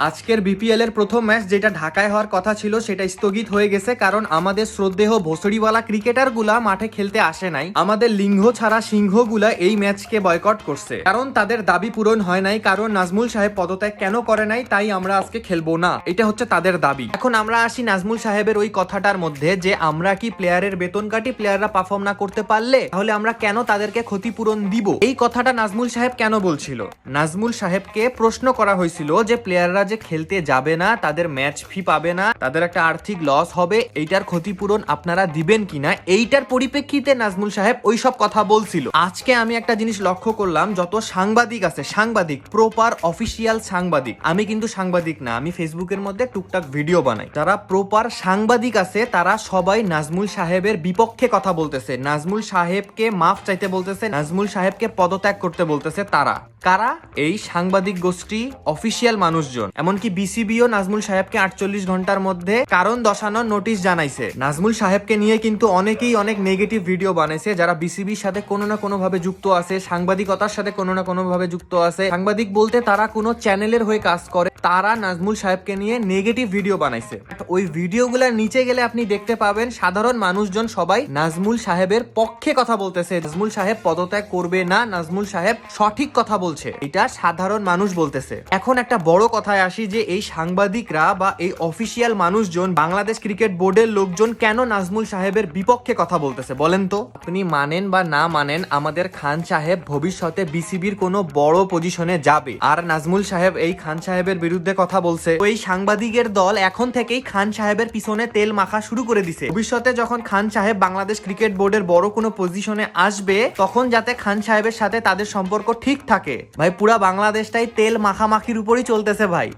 আজকের বিপিএল এর প্রথম ম্যাচ যেটা ঢাকায় হওয়ার কথা ছিল সেটা স্থগিত হয়ে গেছে, কারণ আমাদের শ্রদ্ধেয় ভোসড়িওয়ালা ক্রিকেটার গুলা মাঠে খেলতে আসে নাই। আমাদের লিঙ্গ ছাড়া সিংহগুলা এই ম্যাচকে বয়কট করছে, কারণ তাদের দাবি পূরণ হয় নাই। কারণ নাজমুল সাহেব পদত্যাগ কেন করে নাই, তাই আমরা আজকে খেলবো না, এটা হচ্ছে তাদের দাবি। এখন আমরা আসি নাজমুল সাহেবের ওই কথাটার মধ্যে, যে আমরা কি প্লেয়ারের বেতন কাটি প্লেয়াররা পারফর্ম না করতে পারলে, তাহলে আমরা কেন তাদেরকে ক্ষতিপূরণ দিব? এই কথাটা নাজমুল সাহেব কেন বলছিল? নাজমুল সাহেবকে প্রশ্ন করা হয়েছিল যে প্লেয়াররা যে খেলতে যাবে না, তাদের ম্যাচ ফি পাবে না, তাদের একটা আর্থিক লস হবে, এইটার ক্ষতিপূরণ আপনারা দিবেন কিনা। এইটার পরিপ্রেক্ষিতে নাজমুল সাহেব ওইসব কথা বলছিল। আজকে আমি একটা জিনিস লক্ষ্য করলাম, যত সাংবাদিক আছে, সাংবাদিক প্রপার অফিসিয়াল সাংবাদিক, আমি কিন্তু সাংবাদিক না, আমি ফেসবুকের মধ্যে টুকটাক ভিডিও বানাই, তারা প্রপার সাংবাদিক আছে, তারা সবাই নাজমুল সাহেবের বিপক্ষে কথা বলতেছে, নাজমুল সাহেবকে মাফ চাইতে বলতেছে, নাজমুল সাহেবকে পদত্যাগ করতে বলতেছে। তারা কারা? এই সাংবাদিক গোষ্ঠী, অফিসিয়াল মানুষজন। এমনকি বিসিবিও নাজমুল সাহেবকে 48 ঘন্টার মধ্যে কারণ দর্শানোর নোটিশ জানাইছে। নাজমুল সাহেবকে নিয়ে কিন্তু অনেকেই অনেক নেগেটিভ ভিডিও বানাইছে, যারা বিসিবির সাথে কোনো না কোনো ভাবে যুক্ত আছে, সাংবাদিকতার সাথে কোনো না কোনো ভাবে যুক্ত আছে। সাংবাদিক বলতে তারা কোনো চ্যানেলের হয়ে কাজ করে, তারা নাজমুল সাহেবকে নিয়ে নেগেটিভ ভিডিও বানাইছে। ওই ভিডিওগুলোর নিচে গেলে আপনি দেখতে পাবেন সাধারণ মানুষজন সবাই নাজমুল সাহেবের পক্ষে কথা বলতেছে, নাজমুল সাহেব পদত্যাগ করবে না, নাজমুল সাহেব সঠিক কথা বলছে, এটা সাধারণ মানুষ বলতেছে। এখন একটা বড় কথায় আসি, যে এই সাংবাদিকরা বা এই অফিসিয়াল মানুষজন, বাংলাদেশ ক্রিকেট বোর্ডের লোকজন কেন নাজমুল সাহেবের বিপক্ষে কথা বলতেছে বলেন তো? আপনি মানেন বা না মানেন, আমাদের খান সাহেব ভবিষ্যতে বিসিবির কোনো বড় পজিশনে যাবে, আর নাজমুল সাহেব এই খান সাহেবের বিরুদ্ধে কথা বলছে। ওই সাংবাদিকের দল এখন থেকেই খান সাহেবের পিছনে তেল মাখা শুরু করে দিছে। ভবিষ্যতে যখন খান সাহেব বাংলাদেশ ক্রিকেট বোর্ডের বড় কোনো পজিশনে আসবে, তখন যাতে খান সাহেবের সাথে তাদের সম্পর্ক ঠিক থাকে। ভাই পুরা বাংলাদেশটাই তেল মাখামাখির উপরই চলতেছে ভাই।